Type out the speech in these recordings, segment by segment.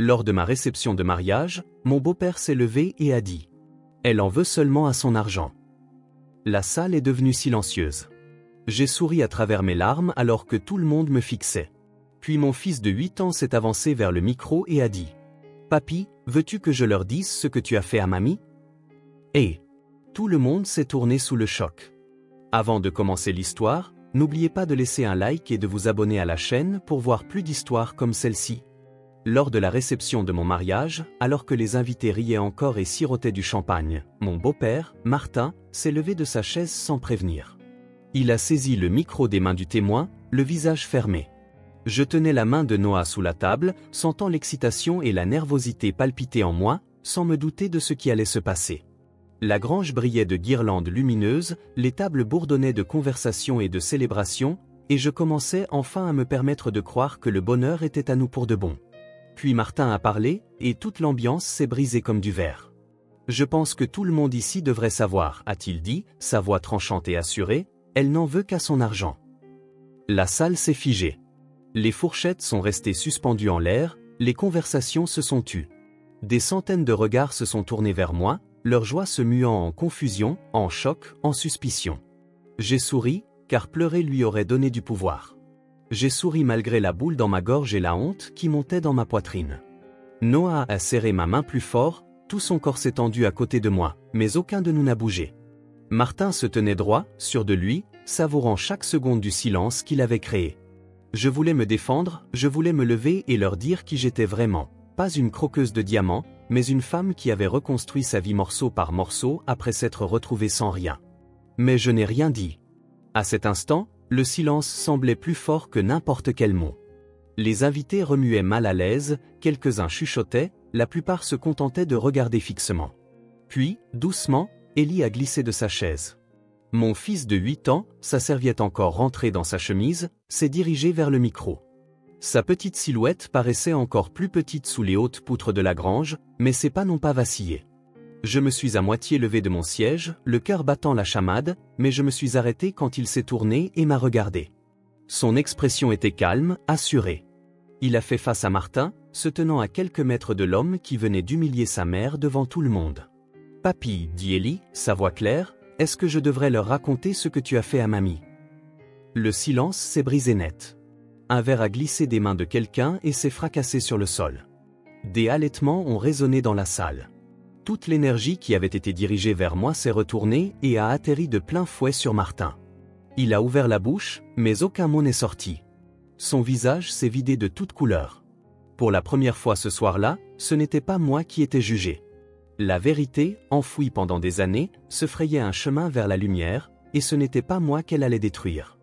Lors de ma réception de mariage, mon beau-père s'est levé et a dit « Elle en veut seulement à son argent ». La salle est devenue silencieuse. J'ai souri à travers mes larmes alors que tout le monde me fixait. Puis mon fils de 8 ans s'est avancé vers le micro et a dit « Papy, veux-tu que je leur dise ce que tu as fait à mamie ?» Et tout le monde s'est tourné sous le choc. Avant de commencer l'histoire, n'oubliez pas de laisser un like et de vous abonner à la chaîne pour voir plus d'histoires comme celle-ci. Lors de la réception de mon mariage, alors que les invités riaient encore et sirotaient du champagne, mon beau-père, Martin, s'est levé de sa chaise sans prévenir. Il a saisi le micro des mains du témoin, le visage fermé. Je tenais la main de Noah sous la table, sentant l'excitation et la nervosité palpiter en moi, sans me douter de ce qui allait se passer. La grange brillait de guirlandes lumineuses, les tables bourdonnaient de conversation et de célébration, et je commençais enfin à me permettre de croire que le bonheur était à nous pour de bon. Puis Martin a parlé, et toute l'ambiance s'est brisée comme du verre. « Je pense que tout le monde ici devrait savoir, a-t-il dit, sa voix tranchante et assurée, elle n'en veut qu'à son argent. » La salle s'est figée. Les fourchettes sont restées suspendues en l'air, les conversations se sont tues. Des centaines de regards se sont tournés vers moi, leur joie se muant en confusion, en choc, en suspicion. J'ai souri, car pleurer lui aurait donné du pouvoir. J'ai souri malgré la boule dans ma gorge et la honte qui montait dans ma poitrine. Noah a serré ma main plus fort, tout son corps s'est tendu à côté de moi, mais aucun de nous n'a bougé. Martin se tenait droit, sûr de lui, savourant chaque seconde du silence qu'il avait créé. Je voulais me défendre, je voulais me lever et leur dire qui j'étais vraiment, pas une croqueuse de diamants, mais une femme qui avait reconstruit sa vie morceau par morceau après s'être retrouvée sans rien. Mais je n'ai rien dit. À cet instant, le silence semblait plus fort que n'importe quel mot. Les invités remuaient mal à l'aise, quelques-uns chuchotaient, la plupart se contentaient de regarder fixement. Puis, doucement, Ellie a glissé de sa chaise. Mon fils de 8 ans, sa serviette encore rentrée dans sa chemise, s'est dirigé vers le micro. Sa petite silhouette paraissait encore plus petite sous les hautes poutres de la grange, mais ses pas n'ont pas vacillé. Je me suis à moitié levé de mon siège, le cœur battant la chamade, mais je me suis arrêté quand il s'est tourné et m'a regardé. Son expression était calme, assurée. Il a fait face à Martin, se tenant à quelques mètres de l'homme qui venait d'humilier sa mère devant tout le monde. « Papy, dit Ellie, sa voix claire, est-ce que je devrais leur raconter ce que tu as fait à mamie ?» Le silence s'est brisé net. Un verre a glissé des mains de quelqu'un et s'est fracassé sur le sol. Des halètements ont résonné dans la salle. Toute l'énergie qui avait été dirigée vers moi s'est retournée et a atterri de plein fouet sur Martin. Il a ouvert la bouche, mais aucun mot n'est sorti. Son visage s'est vidé de toute couleur. Pour la première fois ce soir-là, ce n'était pas moi qui étais jugé. La vérité, enfouie pendant des années, se frayait un chemin vers la lumière, et ce n'était pas moi qu'elle allait détruire.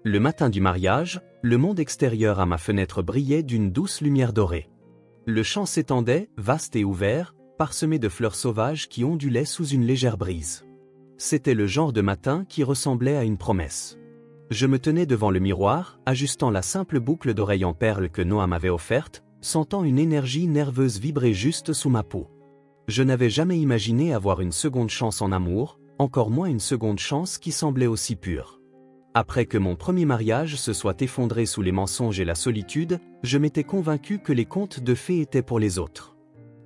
Le matin du mariage, le monde extérieur à ma fenêtre brillait d'une douce lumière dorée. Le champ s'étendait, vaste et ouvert, parsemé de fleurs sauvages qui ondulaient sous une légère brise. C'était le genre de matin qui ressemblait à une promesse. Je me tenais devant le miroir, ajustant la simple boucle d'oreille en perles que Noah m'avait offerte, sentant une énergie nerveuse vibrer juste sous ma peau. Je n'avais jamais imaginé avoir une seconde chance en amour, encore moins une seconde chance qui semblait aussi pure. Après que mon premier mariage se soit effondré sous les mensonges et la solitude, je m'étais convaincu que les contes de fées étaient pour les autres.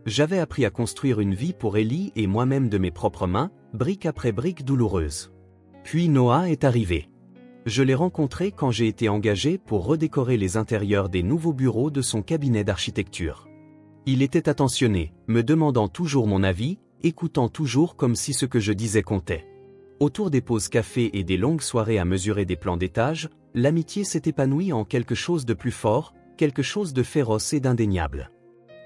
J'avais appris à construire une vie pour Ellie et moi-même de mes propres mains, brique après brique douloureuse. Puis Noah est arrivé. Je l'ai rencontré quand j'ai été engagé pour redécorer les intérieurs des nouveaux bureaux de son cabinet d'architecture. Il était attentionné, me demandant toujours mon avis, écoutant toujours comme si ce que je disais comptait. Autour des pauses café et des longues soirées à mesurer des plans d'étage, l'amitié s'est épanouie en quelque chose de plus fort, quelque chose de féroce et d'indéniable.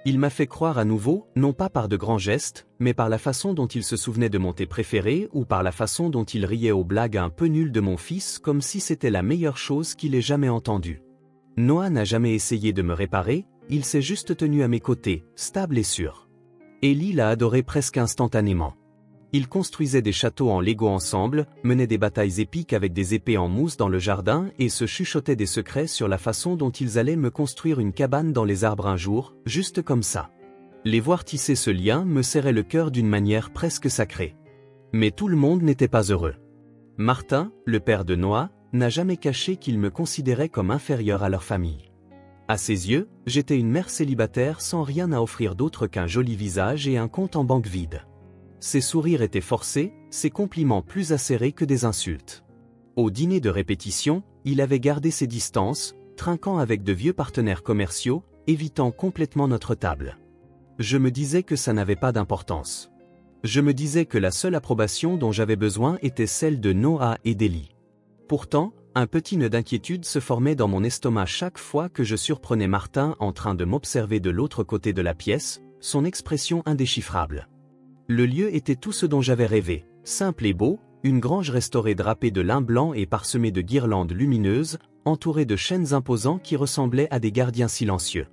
Il m'a fait croire à nouveau, non pas par de grands gestes, mais par la façon dont il se souvenait de mon thé préféré ou par la façon dont il riait aux blagues un peu nulles de mon fils comme si c'était la meilleure chose qu'il ait jamais entendue. Noah n'a jamais essayé de me réparer, il s'est juste tenu à mes côtés, stable et sûr. Ellie l'a adoré presque instantanément. Ils construisaient des châteaux en Lego ensemble, menaient des batailles épiques avec des épées en mousse dans le jardin et se chuchotaient des secrets sur la façon dont ils allaient me construire une cabane dans les arbres un jour, juste comme ça. Les voir tisser ce lien me serrait le cœur d'une manière presque sacrée. Mais tout le monde n'était pas heureux. Martin, le père de Noah, n'a jamais caché qu'il me considérait comme inférieur à leur famille. À ses yeux, j'étais une mère célibataire sans rien à offrir d'autre qu'un joli visage et un compte en banque vide. Ses sourires étaient forcés, ses compliments plus acérés que des insultes. Au dîner de répétition, il avait gardé ses distances, trinquant avec de vieux partenaires commerciaux, évitant complètement notre table. Je me disais que ça n'avait pas d'importance. Je me disais que la seule approbation dont j'avais besoin était celle de Noah et d'Ellie. Pourtant, un petit nœud d'inquiétude se formait dans mon estomac chaque fois que je surprenais Martin en train de m'observer de l'autre côté de la pièce, son expression indéchiffrable. Le lieu était tout ce dont j'avais rêvé, simple et beau, une grange restaurée drapée de lin blanc et parsemée de guirlandes lumineuses, entourée de chênes imposants qui ressemblaient à des gardiens silencieux.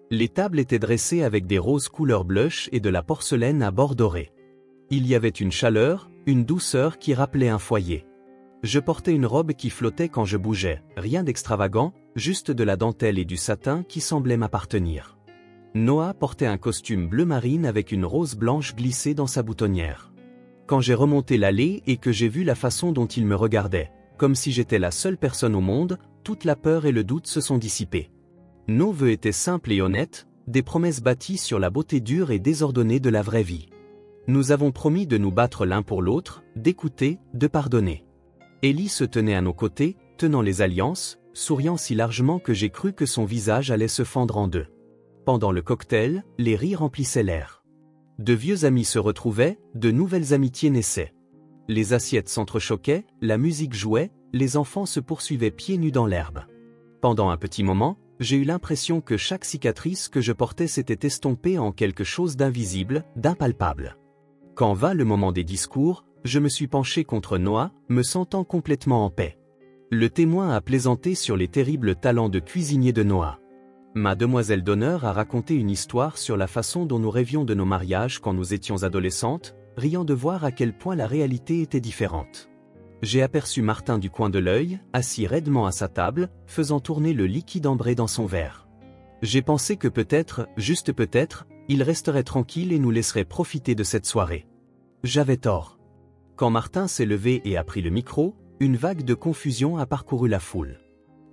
Les tables étaient dressées avec des roses couleur blush et de la porcelaine à bord doré. Il y avait une chaleur, une douceur qui rappelait un foyer. Je portais une robe qui flottait quand je bougeais, rien d'extravagant, juste de la dentelle et du satin qui semblaient m'appartenir. Noah portait un costume bleu marine avec une rose blanche glissée dans sa boutonnière. Quand j'ai remonté l'allée et que j'ai vu la façon dont il me regardait, comme si j'étais la seule personne au monde, toute la peur et le doute se sont dissipés. Nos vœux étaient simples et honnêtes, des promesses bâties sur la beauté dure et désordonnée de la vraie vie. Nous avons promis de nous battre l'un pour l'autre, d'écouter, de pardonner. Ellie se tenait à nos côtés, tenant les alliances, souriant si largement que j'ai cru que son visage allait se fendre en deux. Pendant le cocktail, les rires remplissaient l'air. De vieux amis se retrouvaient, de nouvelles amitiés naissaient. Les assiettes s'entrechoquaient, la musique jouait, les enfants se poursuivaient pieds nus dans l'herbe. Pendant un petit moment, j'ai eu l'impression que chaque cicatrice que je portais s'était estompée en quelque chose d'invisible, d'impalpable. Quand vint le moment des discours, je me suis penché contre Noah, me sentant complètement en paix. Le témoin a plaisanté sur les terribles talents de cuisinier de Noah. Ma demoiselle d'honneur a raconté une histoire sur la façon dont nous rêvions de nos mariages quand nous étions adolescentes, riant de voir à quel point la réalité était différente. J'ai aperçu Martin du coin de l'œil, assis raidement à sa table, faisant tourner le liquide ambré dans son verre. J'ai pensé que peut-être, juste peut-être, il resterait tranquille et nous laisserait profiter de cette soirée. J'avais tort. Quand Martin s'est levé et a pris le micro, une vague de confusion a parcouru la foule.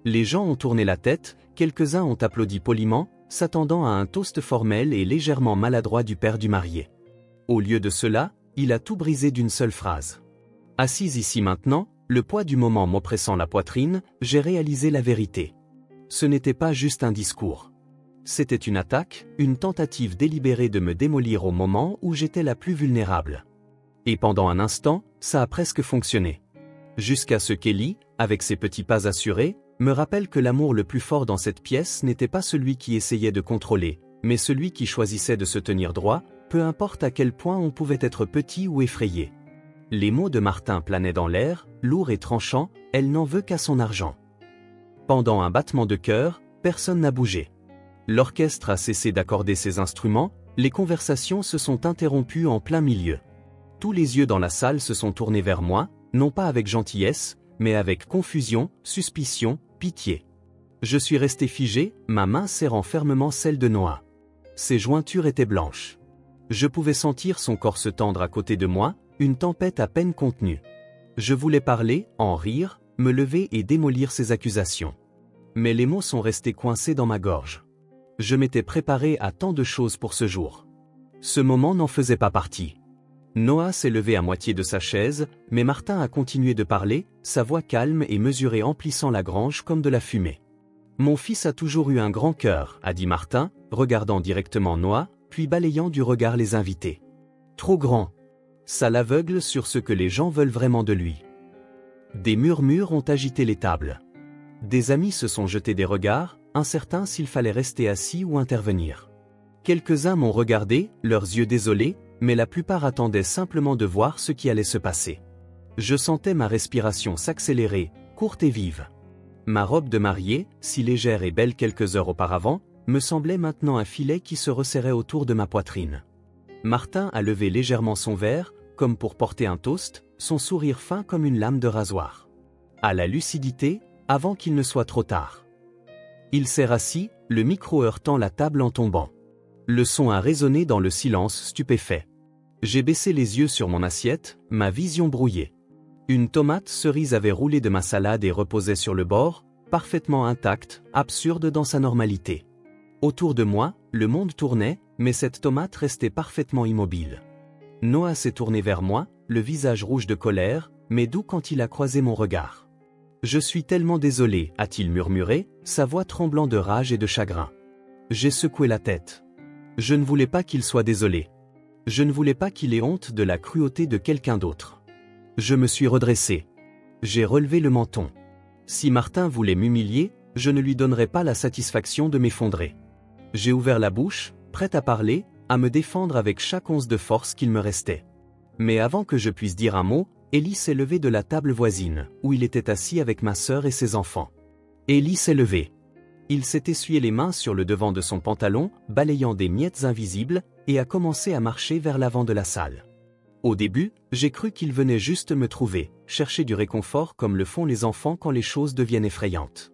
Les gens ont tourné la tête, quelques-uns ont applaudi poliment, s'attendant à un toast formel et légèrement maladroit du père du marié. Au lieu de cela, il a tout brisé d'une seule phrase. Assise ici maintenant, le poids du moment m'oppressant la poitrine, j'ai réalisé la vérité. Ce n'était pas juste un discours. C'était une attaque, une tentative délibérée de me démolir au moment où j'étais la plus vulnérable. Et pendant un instant, ça a presque fonctionné. Jusqu'à ce qu'Ellie, avec ses petits pas assurés, me rappelle que l'amour le plus fort dans cette pièce n'était pas celui qui essayait de contrôler, mais celui qui choisissait de se tenir droit, peu importe à quel point on pouvait être petit ou effrayé. Les mots de Martin planaient dans l'air, lourds et tranchants, elle n'en veut qu'à son argent. Pendant un battement de cœur, personne n'a bougé. L'orchestre a cessé d'accorder ses instruments, les conversations se sont interrompues en plein milieu. Tous les yeux dans la salle se sont tournés vers moi, non pas avec gentillesse, mais avec confusion, suspicion, pitié. Je suis resté figé, ma main serrant fermement celle de Noah. Ses jointures étaient blanches. Je pouvais sentir son corps se tendre à côté de moi, une tempête à peine contenue. Je voulais parler, en rire, me lever et démolir ses accusations. Mais les mots sont restés coincés dans ma gorge. Je m'étais préparé à tant de choses pour ce jour. Ce moment n'en faisait pas partie. Noah s'est levé à moitié de sa chaise, mais Martin a continué de parler, sa voix calme et mesurée emplissant la grange comme de la fumée. « Mon fils a toujours eu un grand cœur », a dit Martin, regardant directement Noah, puis balayant du regard les invités. « Trop grand. Ça l'aveugle sur ce que les gens veulent vraiment de lui. » Des murmures ont agité les tables. Des amis se sont jetés des regards, incertains s'il fallait rester assis ou intervenir. Quelques-uns m'ont regardé, leurs yeux désolés, mais la plupart attendaient simplement de voir ce qui allait se passer. Je sentais ma respiration s'accélérer, courte et vive. Ma robe de mariée, si légère et belle quelques heures auparavant, me semblait maintenant un filet qui se resserrait autour de ma poitrine. Martin a levé légèrement son verre, comme pour porter un toast, son sourire fin comme une lame de rasoir. À la lucidité, avant qu'il ne soit trop tard. Il s'est rassis, le micro heurtant la table en tombant. Le son a résonné dans le silence stupéfait. J'ai baissé les yeux sur mon assiette, ma vision brouillée. Une tomate cerise avait roulé de ma salade et reposait sur le bord, parfaitement intacte, absurde dans sa normalité. Autour de moi, le monde tournait, mais cette tomate restait parfaitement immobile. Noah s'est tourné vers moi, le visage rouge de colère, mais doux quand il a croisé mon regard. « Je suis tellement désolé », a-t-il murmuré, sa voix tremblant de rage et de chagrin. J'ai secoué la tête. Je ne voulais pas qu'il soit désolé. Je ne voulais pas qu'il ait honte de la cruauté de quelqu'un d'autre. Je me suis redressé. J'ai relevé le menton. Si Martin voulait m'humilier, je ne lui donnerais pas la satisfaction de m'effondrer. J'ai ouvert la bouche, prêt à parler, à me défendre avec chaque once de force qu'il me restait. Mais avant que je puisse dire un mot, Élie s'est levé de la table voisine, où il était assis avec ma sœur et ses enfants. Élie s'est levé. Il s'est essuyé les mains sur le devant de son pantalon, balayant des miettes invisibles, et a commencé à marcher vers l'avant de la salle. Au début, j'ai cru qu'il venait juste me trouver, chercher du réconfort comme le font les enfants quand les choses deviennent effrayantes.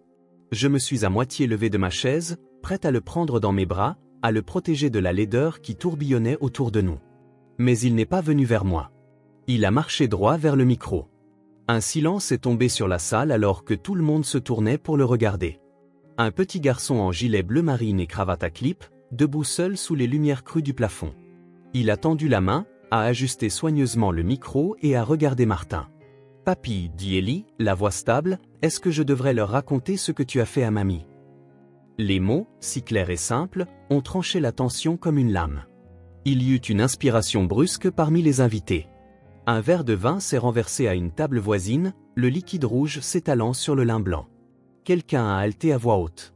Je me suis à moitié levé de ma chaise, prêt à le prendre dans mes bras, à le protéger de la laideur qui tourbillonnait autour de nous. Mais il n'est pas venu vers moi. Il a marché droit vers le micro. Un silence est tombé sur la salle alors que tout le monde se tournait pour le regarder. Un petit garçon en gilet bleu marine et cravate à clip, debout seul sous les lumières crues du plafond. Il a tendu la main, a ajusté soigneusement le micro et a regardé Martin. « Papy, dit Élie, la voix stable, est-ce que je devrais leur raconter ce que tu as fait à mamie ?» Les mots, si clairs et simples, ont tranché la tension comme une lame. Il y eut une inspiration brusque parmi les invités. Un verre de vin s'est renversé à une table voisine, le liquide rouge s'étalant sur le lin blanc. Quelqu'un a haleté à voix haute.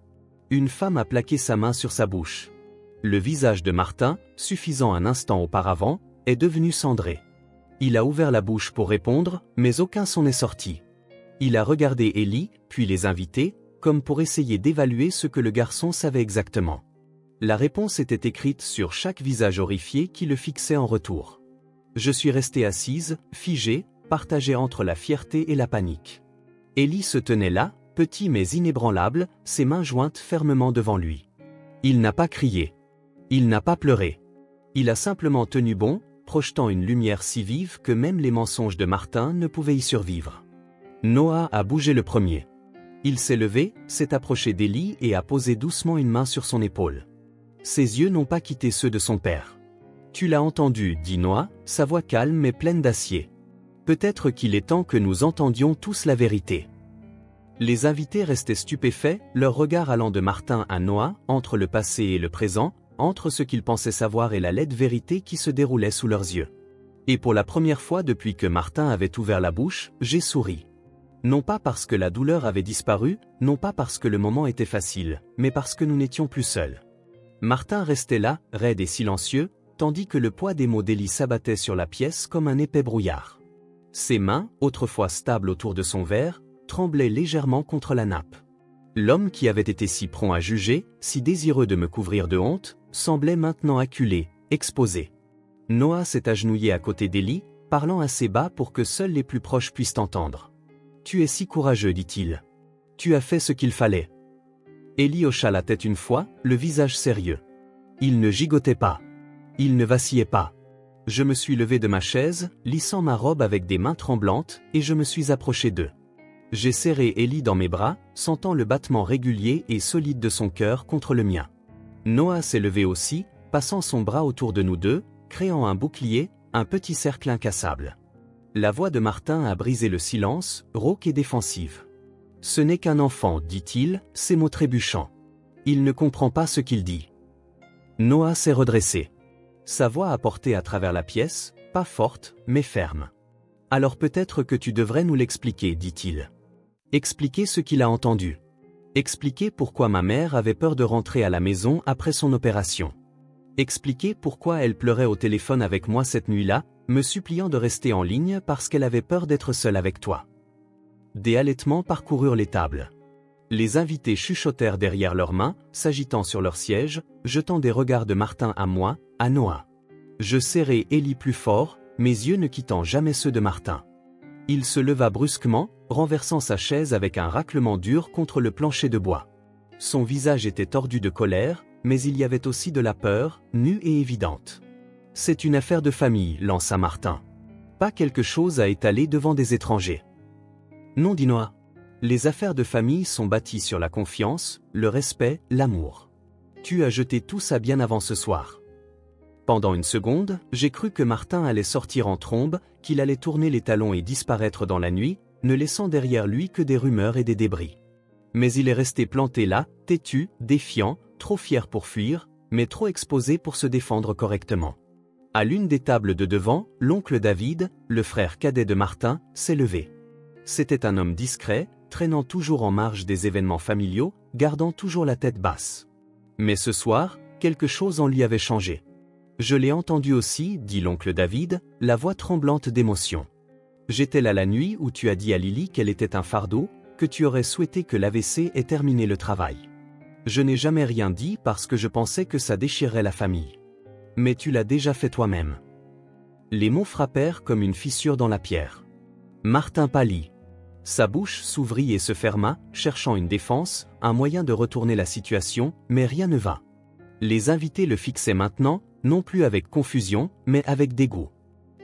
Une femme a plaqué sa main sur sa bouche. Le visage de Martin, suffisant un instant auparavant, est devenu cendré. Il a ouvert la bouche pour répondre, mais aucun son n'est sorti. Il a regardé Élie, puis les invités, comme pour essayer d'évaluer ce que le garçon savait exactement. La réponse était écrite sur chaque visage horrifié qui le fixait en retour. Je suis restée assise, figée, partagée entre la fierté et la panique. Élie se tenait là, petit mais inébranlable, ses mains jointes fermement devant lui. Il n'a pas crié. Il n'a pas pleuré. Il a simplement tenu bon, projetant une lumière si vive que même les mensonges de Martin ne pouvaient y survivre. Noah a bougé le premier. Il s'est levé, s'est approché d'Élie et a posé doucement une main sur son épaule. Ses yeux n'ont pas quitté ceux de son père. « Tu l'as entendu, dit Noah, sa voix calme mais pleine d'acier. Peut-être qu'il est temps que nous entendions tous la vérité. » Les invités restaient stupéfaits, leur regard allant de Martin à Noah, entre le passé et le présent, entre ce qu'ils pensaient savoir et la laide vérité qui se déroulait sous leurs yeux. Et pour la première fois depuis que Martin avait ouvert la bouche, j'ai souri. Non pas parce que la douleur avait disparu, non pas parce que le moment était facile, mais parce que nous n'étions plus seuls. Martin restait là, raide et silencieux, tandis que le poids des mots d'Élie s'abattait sur la pièce comme un épais brouillard. Ses mains, autrefois stables autour de son verre, tremblaient légèrement contre la nappe. L'homme qui avait été si prompt à juger, si désireux de me couvrir de honte, semblait maintenant acculé, exposé. Noah s'est agenouillé à côté d'Élie, parlant assez bas pour que seuls les plus proches puissent entendre. « Tu es si courageux, dit-il. Tu as fait ce qu'il fallait. » Élie hocha la tête une fois, le visage sérieux. Il ne gigotait pas. Il ne vacillait pas. Je me suis levé de ma chaise, lissant ma robe avec des mains tremblantes, et je me suis approché d'eux. J'ai serré Élie dans mes bras, sentant le battement régulier et solide de son cœur contre le mien. Noah s'est levé aussi, passant son bras autour de nous deux, créant un bouclier, un petit cercle incassable. La voix de Martin a brisé le silence, rauque et défensive. « Ce n'est qu'un enfant, dit-il, ses mots trébuchants. Il ne comprend pas ce qu'il dit. » Noah s'est redressé. Sa voix a porté à travers la pièce, pas forte, mais ferme. « Alors peut-être que tu devrais nous l'expliquer, dit-il. Expliquer ce qu'il a entendu. Expliquer pourquoi ma mère avait peur de rentrer à la maison après son opération. Expliquer pourquoi elle pleurait au téléphone avec moi cette nuit-là, me suppliant de rester en ligne parce qu'elle avait peur d'être seule avec toi. » Des halètements parcoururent les tables. Les invités chuchotèrent derrière leurs mains, s'agitant sur leur siège, jetant des regards de Martin à moi, à Noah. Je serrai Élie plus fort, mes yeux ne quittant jamais ceux de Martin. Il se leva brusquement, renversant sa chaise avec un raclement dur contre le plancher de bois. Son visage était tordu de colère, mais il y avait aussi de la peur, nue et évidente. « C'est une affaire de famille, lança Martin. Pas quelque chose à étaler devant des étrangers. » Non, dit Noah. Les affaires de famille sont bâties sur la confiance, le respect, l'amour. Tu as jeté tout ça bien avant ce soir. Pendant une seconde, j'ai cru que Martin allait sortir en trombe, qu'il allait tourner les talons et disparaître dans la nuit, ne laissant derrière lui que des rumeurs et des débris. Mais il est resté planté là, têtu, défiant, trop fier pour fuir, mais trop exposé pour se défendre correctement. À l'une des tables de devant, l'oncle David, le frère cadet de Martin, s'est levé. C'était un homme discret, traînant toujours en marge des événements familiaux, gardant toujours la tête basse. Mais ce soir, quelque chose en lui avait changé. Je l'ai entendu aussi, dit l'oncle David, la voix tremblante d'émotion. J'étais là la nuit où tu as dit à Lily qu'elle était un fardeau, que tu aurais souhaité que l'AVC ait terminé le travail. Je n'ai jamais rien dit parce que je pensais que ça déchirerait la famille. Mais tu l'as déjà fait toi-même. Les mots frappèrent comme une fissure dans la pierre. Martin pâlit. Sa bouche s'ouvrit et se ferma, cherchant une défense, un moyen de retourner la situation, mais rien ne va. Les invités le fixaient maintenant, non plus avec confusion, mais avec dégoût.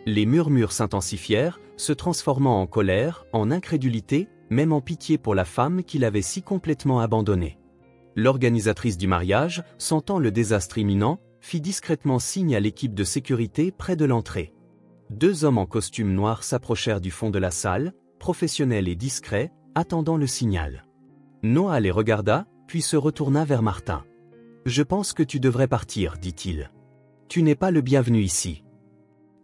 Les murmures s'intensifièrent, se transformant en colère, en incrédulité, même en pitié pour la femme qu'il avait si complètement abandonnée. L'organisatrice du mariage, sentant le désastre imminent, fit discrètement signe à l'équipe de sécurité près de l'entrée. 2 hommes en costume noir s'approchèrent du fond de la salle, professionnels et discrets, attendant le signal. Noah les regarda, puis se retourna vers Martin. « Je pense que tu devrais partir, dit-il. Tu n'es pas le bienvenu ici. »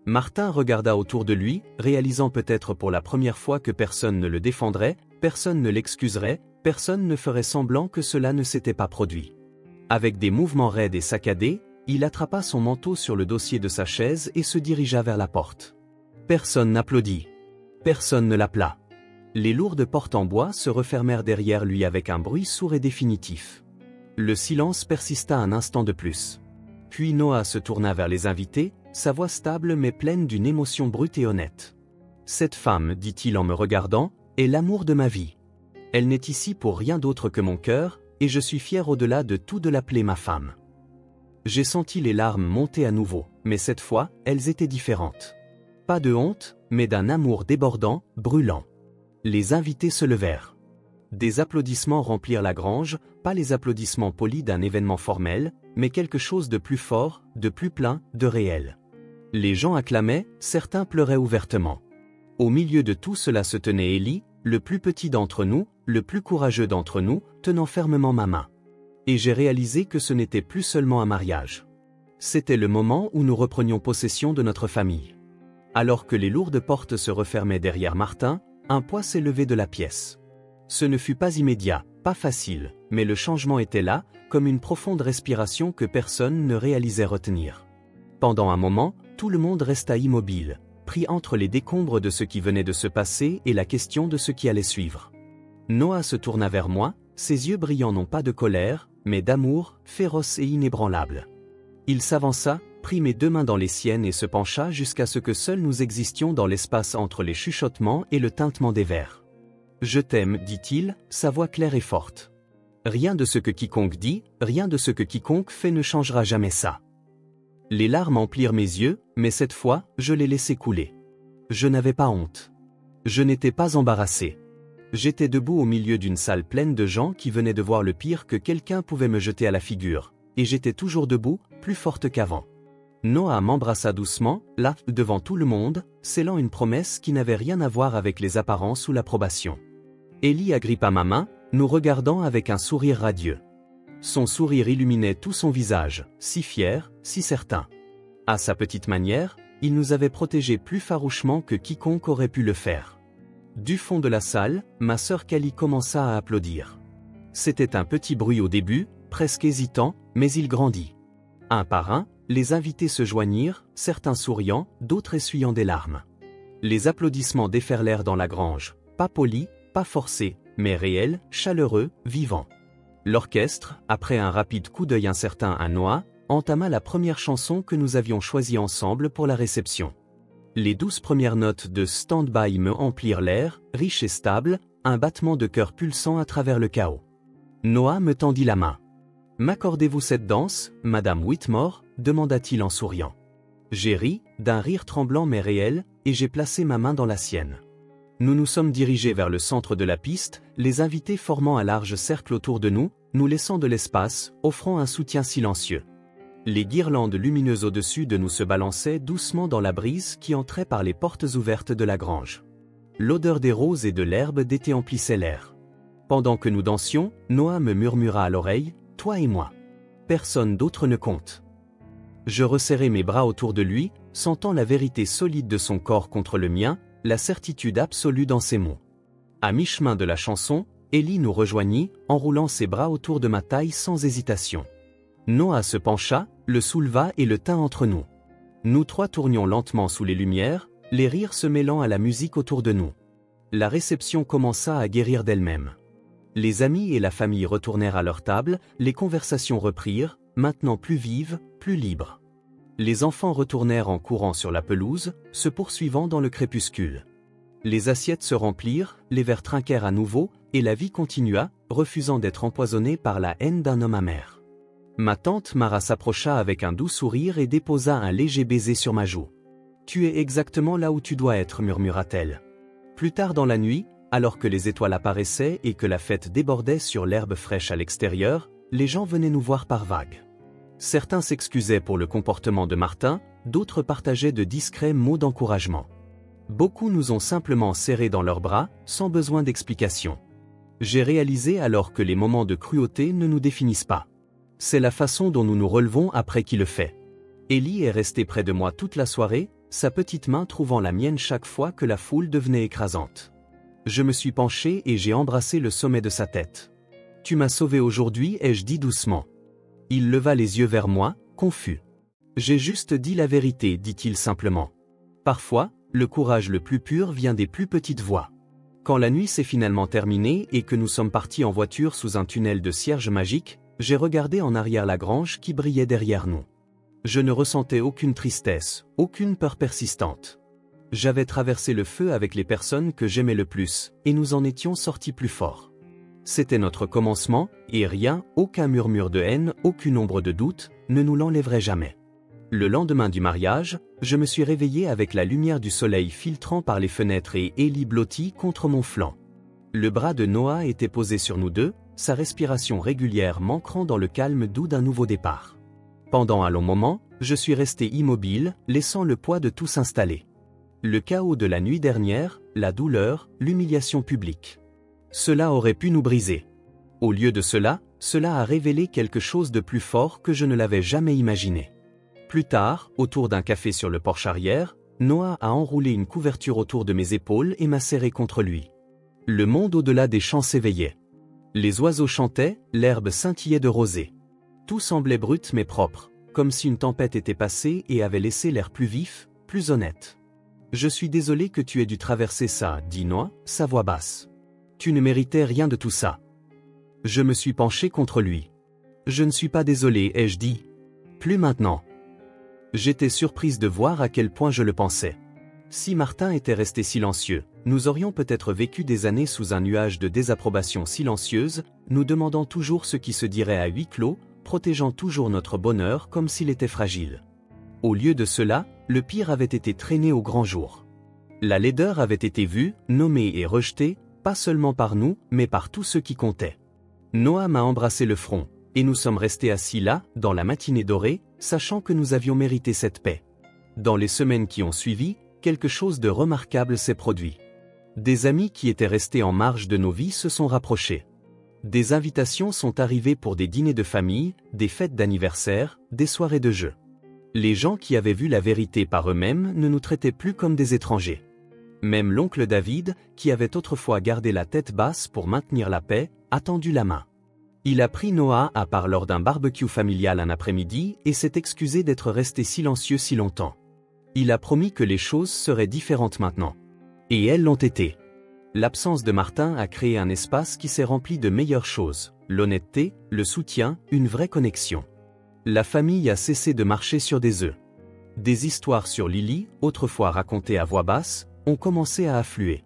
Martin regarda autour de lui, réalisant peut-être pour la première fois que personne ne le défendrait, personne ne l'excuserait, personne ne ferait semblant que cela ne s'était pas produit. Avec des mouvements raides et saccadés, il attrapa son manteau sur le dossier de sa chaise et se dirigea vers la porte. Personne n'applaudit. Personne ne l'appela. Les lourdes portes en bois se refermèrent derrière lui avec un bruit sourd et définitif. Le silence persista un instant de plus. Puis Noah se tourna vers les invités, sa voix stable mais pleine d'une émotion brute et honnête. « Cette femme, dit-il en me regardant, est l'amour de ma vie. Elle n'est ici pour rien d'autre que mon cœur, et je suis fier au-delà de tout de l'appeler ma femme. » J'ai senti les larmes monter à nouveau, mais cette fois, elles étaient différentes. Pas de honte, mais d'un amour débordant, brûlant. Les invités se levèrent. Des applaudissements remplirent la grange, pas les applaudissements polis d'un événement formel, mais quelque chose de plus fort, de plus plein, de réel. Les gens acclamaient, certains pleuraient ouvertement. Au milieu de tout cela se tenait Élie, le plus petit d'entre nous, le plus courageux d'entre nous, tenant fermement ma main. Et j'ai réalisé que ce n'était plus seulement un mariage. C'était le moment où nous reprenions possession de notre famille. Alors que les lourdes portes se refermaient derrière Martin, un poids s'est levé de la pièce. Ce ne fut pas immédiat, pas facile, mais le changement était là, comme une profonde respiration que personne ne réalisait retenir. Pendant un moment, tout le monde resta immobile, pris entre les décombres de ce qui venait de se passer et la question de ce qui allait suivre. Noah se tourna vers moi, ses yeux brillants non pas de colère, mais d'amour, féroce et inébranlable. Il s'avança, prit mes 2 mains dans les siennes et se pencha jusqu'à ce que seuls nous existions dans l'espace entre les chuchotements et le tintement des verres. « Je t'aime, dit-il, sa voix claire et forte. Rien de ce que quiconque dit, rien de ce que quiconque fait ne changera jamais ça. » Les larmes emplirent mes yeux, mais cette fois, je les laissai couler. Je n'avais pas honte. Je n'étais pas embarrassé. J'étais debout au milieu d'une salle pleine de gens qui venaient de voir le pire que quelqu'un pouvait me jeter à la figure, et j'étais toujours debout, plus forte qu'avant. Noah m'embrassa doucement, là, devant tout le monde, scellant une promesse qui n'avait rien à voir avec les apparences ou l'approbation. Élie agrippa ma main, nous regardant avec un sourire radieux. Son sourire illuminait tout son visage, si fier, si certain. À sa petite manière, il nous avait protégés plus farouchement que quiconque aurait pu le faire. Du fond de la salle, ma sœur Kali commença à applaudir. C'était un petit bruit au début, presque hésitant, mais il grandit. Un par un, les invités se joignirent, certains souriant, d'autres essuyant des larmes. Les applaudissements déferlèrent dans la grange, pas polis, pas forcés, mais réels, chaleureux, vivants. L'orchestre, après un rapide coup d'œil incertain à Noah, entama la première chanson que nous avions choisie ensemble pour la réception. Les 12 premières notes de Stand By Me emplirent l'air, riche et stable, un battement de cœur pulsant à travers le chaos. Noah me tendit la main. « M'accordez-vous cette danse, Madame Whitmore ?» demanda-t-il en souriant. J'ai ri, d'un rire tremblant mais réel, et j'ai placé ma main dans la sienne. « Nous nous sommes dirigés vers le centre de la piste, les invités formant un large cercle autour de nous, nous laissant de l'espace, offrant un soutien silencieux. Les guirlandes lumineuses au-dessus de nous se balançaient doucement dans la brise qui entrait par les portes ouvertes de la grange. L'odeur des roses et de l'herbe d'été emplissait l'air. Pendant que nous dansions, Noah me murmura à l'oreille, « Toi et moi. Personne d'autre ne compte. » Je resserrai mes bras autour de lui, sentant la vérité solide de son corps contre le mien, la certitude absolue dans ses mots. À mi-chemin de la chanson, Ellie nous rejoignit, enroulant ses bras autour de ma taille sans hésitation. Noah se pencha, le souleva et le tint entre nous. Nous trois tournions lentement sous les lumières, les rires se mêlant à la musique autour de nous. La réception commença à guérir d'elle-même. Les amis et la famille retournèrent à leur table, les conversations reprirent, maintenant plus vives, plus libres. Les enfants retournèrent en courant sur la pelouse, se poursuivant dans le crépuscule. Les assiettes se remplirent, les verres trinquèrent à nouveau, et la vie continua, refusant d'être empoisonnée par la haine d'un homme amer. Ma tante Mara s'approcha avec un doux sourire et déposa un léger baiser sur ma joue. « Tu es exactement là où tu dois être » murmura-t-elle. Plus tard dans la nuit, alors que les étoiles apparaissaient et que la fête débordait sur l'herbe fraîche à l'extérieur, les gens venaient nous voir par vagues. Certains s'excusaient pour le comportement de Martin, d'autres partageaient de discrets mots d'encouragement. Beaucoup nous ont simplement serrés dans leurs bras, sans besoin d'explication. J'ai réalisé alors que les moments de cruauté ne nous définissent pas. C'est la façon dont nous nous relevons après qui le fait. Ellie est restée près de moi toute la soirée, sa petite main trouvant la mienne chaque fois que la foule devenait écrasante. Je me suis penché et j'ai embrassé le sommet de sa tête. « Tu m'as sauvé aujourd'hui » ai-je dit doucement. Il leva les yeux vers moi, confus. « J'ai juste dit la vérité » dit-il simplement. Parfois, le courage le plus pur vient des plus petites voix. Quand la nuit s'est finalement terminée et que nous sommes partis en voiture sous un tunnel de cierges magiques, j'ai regardé en arrière la grange qui brillait derrière nous. Je ne ressentais aucune tristesse, aucune peur persistante. J'avais traversé le feu avec les personnes que j'aimais le plus, et nous en étions sortis plus forts. C'était notre commencement, et rien, aucun murmure de haine, aucune ombre de doute, ne nous l'enlèverait jamais. Le lendemain du mariage, je me suis réveillé avec la lumière du soleil filtrant par les fenêtres et Ellie blottie contre mon flanc. Le bras de Noah était posé sur nous deux, sa respiration régulière m'ancrant dans le calme doux d'un nouveau départ. Pendant un long moment, je suis resté immobile, laissant le poids de tout s'installer. Le chaos de la nuit dernière, la douleur, l'humiliation publique. Cela aurait pu nous briser. Au lieu de cela, cela a révélé quelque chose de plus fort que je ne l'avais jamais imaginé. Plus tard, autour d'un café sur le porche arrière, Noah a enroulé une couverture autour de mes épaules et m'a serré contre lui. Le monde au-delà des champs s'éveillait. Les oiseaux chantaient, l'herbe scintillait de rosée. Tout semblait brut mais propre, comme si une tempête était passée et avait laissé l'air plus vif, plus honnête. « Je suis désolé que tu aies dû traverser ça » dit Noah, sa voix basse. « Tu ne méritais rien de tout ça. » Je me suis penché contre lui. « Je ne suis pas désolé » ai-je dit. « Plus maintenant. » J'étais surprise de voir à quel point je le pensais. Si Martin était resté silencieux, nous aurions peut-être vécu des années sous un nuage de désapprobation silencieuse, nous demandant toujours ce qui se dirait à huis clos, protégeant toujours notre bonheur comme s'il était fragile. Au lieu de cela, le pire avait été traîné au grand jour. La laideur avait été vue, nommée et rejetée, pas seulement par nous, mais par tous ceux qui comptaient. Noah m'a embrassé le front, et nous sommes restés assis là, dans la matinée dorée, sachant que nous avions mérité cette paix. Dans les semaines qui ont suivi, quelque chose de remarquable s'est produit. Des amis qui étaient restés en marge de nos vies se sont rapprochés. Des invitations sont arrivées pour des dîners de famille, des fêtes d'anniversaire, des soirées de jeux. Les gens qui avaient vu la vérité par eux-mêmes ne nous traitaient plus comme des étrangers. Même l'oncle David, qui avait autrefois gardé la tête basse pour maintenir la paix, a tendu la main. Il a pris Noah à part lors d'un barbecue familial un après-midi et s'est excusé d'être resté silencieux si longtemps. Il a promis que les choses seraient différentes maintenant. Et elles l'ont été. L'absence de Martin a créé un espace qui s'est rempli de meilleures choses, l'honnêteté, le soutien, une vraie connexion. La famille a cessé de marcher sur des œufs. Des histoires sur Lily, autrefois racontées à voix basse, ont commencé à affluer.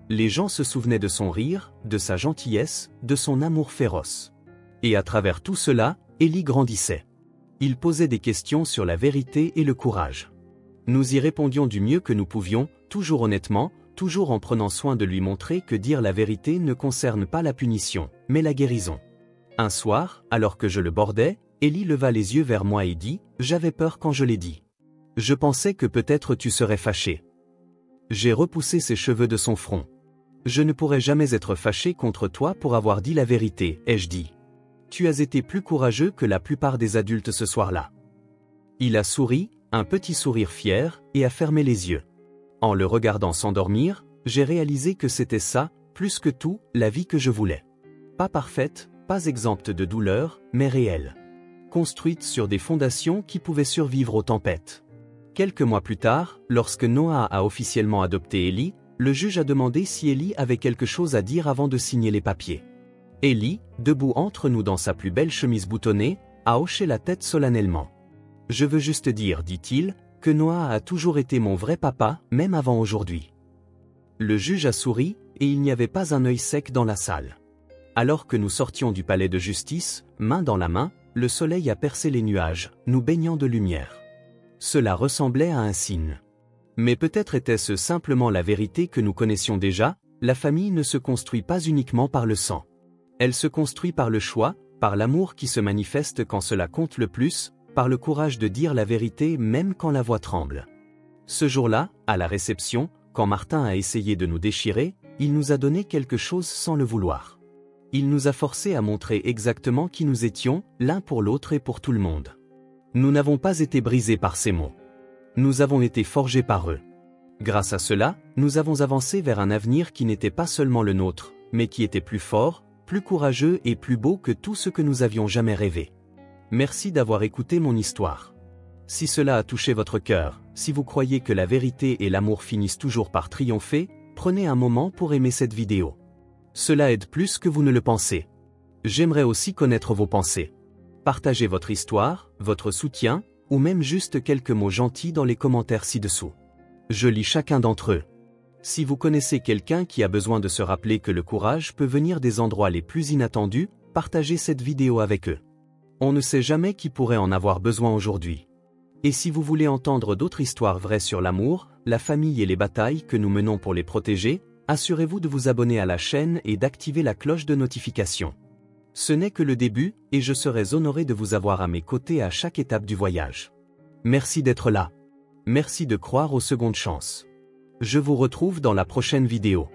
Les gens se souvenaient de son rire, de sa gentillesse, de son amour féroce. Et à travers tout cela, Ellie grandissait. Il posait des questions sur la vérité et le courage. Nous y répondions du mieux que nous pouvions, toujours honnêtement, toujours en prenant soin de lui montrer que dire la vérité ne concerne pas la punition, mais la guérison. Un soir, alors que je le bordais, Ellie leva les yeux vers moi et dit « J'avais peur quand je l'ai dit. Je pensais que peut-être tu serais fâché. » J'ai repoussé ses cheveux de son front. « Je ne pourrais jamais être fâché contre toi pour avoir dit la vérité, ai-je dit. Tu as été plus courageux que la plupart des adultes ce soir-là. » Il a souri, un petit sourire fier, et a fermé les yeux. En le regardant s'endormir, j'ai réalisé que c'était ça, plus que tout, la vie que je voulais. Pas parfaite, pas exempte de douleur, mais réelle. Construite sur des fondations qui pouvaient survivre aux tempêtes. Quelques mois plus tard, lorsque Noah a officiellement adopté Ellie, le juge a demandé si Ellie avait quelque chose à dire avant de signer les papiers. Ellie, debout entre nous dans sa plus belle chemise boutonnée, a hoché la tête solennellement. « Je veux juste dire, dit-il, que Noah a toujours été mon vrai papa, même avant aujourd'hui. » Le juge a souri, et il n'y avait pas un œil sec dans la salle. Alors que nous sortions du palais de justice, main dans la main, le soleil a percé les nuages, nous baignant de lumière. Cela ressemblait à un signe. Mais peut-être était-ce simplement la vérité que nous connaissions déjà, la famille ne se construit pas uniquement par le sang. Elle se construit par le choix, par l'amour qui se manifeste quand cela compte le plus, par le courage de dire la vérité même quand la voix tremble. Ce jour-là, à la réception, quand Martin a essayé de nous déchirer, il nous a donné quelque chose sans le vouloir. Il nous a forcés à montrer exactement qui nous étions, l'un pour l'autre et pour tout le monde. Nous n'avons pas été brisés par ces mots. Nous avons été forgés par eux. Grâce à cela, nous avons avancé vers un avenir qui n'était pas seulement le nôtre, mais qui était plus fort, plus courageux et plus beau que tout ce que nous avions jamais rêvé. Merci d'avoir écouté mon histoire. Si cela a touché votre cœur, si vous croyez que la vérité et l'amour finissent toujours par triompher, prenez un moment pour aimer cette vidéo. Cela aide plus que vous ne le pensez. J'aimerais aussi connaître vos pensées. Partagez votre histoire, votre soutien, ou même juste quelques mots gentils dans les commentaires ci-dessous. Je lis chacun d'entre eux. Si vous connaissez quelqu'un qui a besoin de se rappeler que le courage peut venir des endroits les plus inattendus, partagez cette vidéo avec eux. On ne sait jamais qui pourrait en avoir besoin aujourd'hui. Et si vous voulez entendre d'autres histoires vraies sur l'amour, la famille et les batailles que nous menons pour les protéger, assurez-vous de vous abonner à la chaîne et d'activer la cloche de notification. Ce n'est que le début, et je serai honoré de vous avoir à mes côtés à chaque étape du voyage. Merci d'être là. Merci de croire aux secondes chances. Je vous retrouve dans la prochaine vidéo.